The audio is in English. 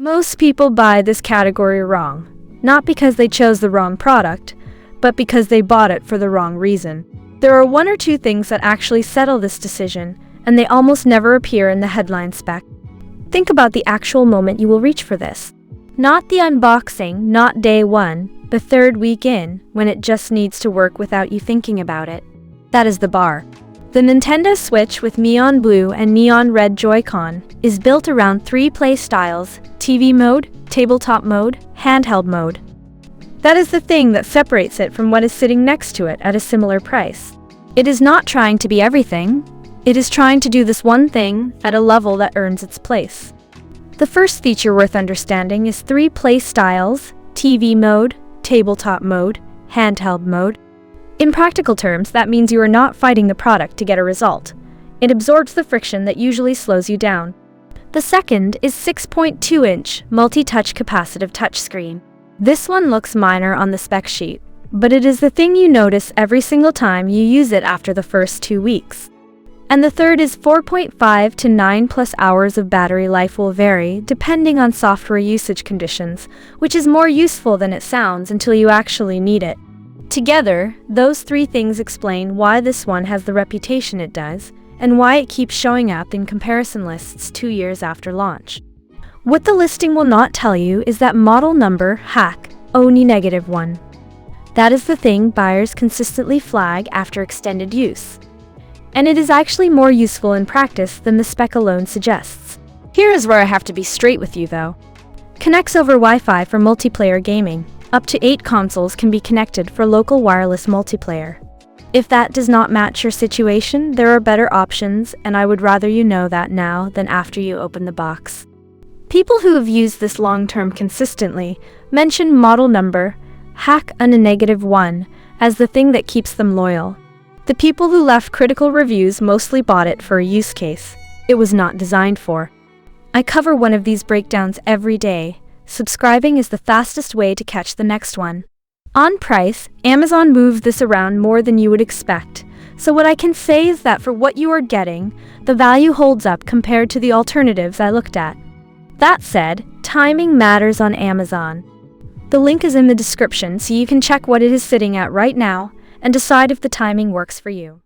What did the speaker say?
Most people buy this category wrong, not because they chose the wrong product, but because they bought it for the wrong reason. There are one or two things that actually settle this decision, and they almost never appear in the headline spec. Think about the actual moment you will reach for this. Not the unboxing, not day one, the third week in, when it just needs to work without you thinking about it. That is the bar. The Nintendo Switch with neon blue and neon red Joy-Con is built around three play styles: TV mode, tabletop mode, handheld mode. That is the thing that separates it from what is sitting next to it at a similar price. It is not trying to be everything. It is trying to do this one thing at a level that earns its place. The first feature worth understanding is three play styles: TV mode, tabletop mode, handheld mode. In practical terms, that means you are not fighting the product to get a result. It absorbs the friction that usually slows you down. The second is 6.2-inch multi-touch capacitive touchscreen. This one looks minor on the spec sheet, but it is the thing you notice every single time you use it after the first 2 weeks. And the third is 4.5 to 9+ hours of battery life will vary depending on software usage conditions, which is more useful than it sounds until you actually need it. Together, those three things explain why this one has the reputation it does, and why it keeps showing up in comparison lists 2 years after launch. What the listing will not tell you is that model number HAC ONI-1. That is the thing buyers consistently flag after extended use. And it is actually more useful in practice than the spec alone suggests. Here is where I have to be straight with you though. Connects over Wi-Fi for multiplayer gaming. Up to 8 consoles can be connected for local wireless multiplayer. If that does not match your situation, there are better options, and I would rather you know that now than after you open the box. People who have used this long-term consistently mention model number HAC ONI-1 as the thing that keeps them loyal. The people who left critical reviews mostly bought it for a use case it was not designed for. I cover one of these breakdowns every day. Subscribing is the fastest way to catch the next one. On price, Amazon moves this around more than you would expect, so what I can say is that for what you are getting, the value holds up compared to the alternatives I looked at. That said, timing matters on Amazon. The link is in the description so you can check what it is sitting at right now and decide if the timing works for you.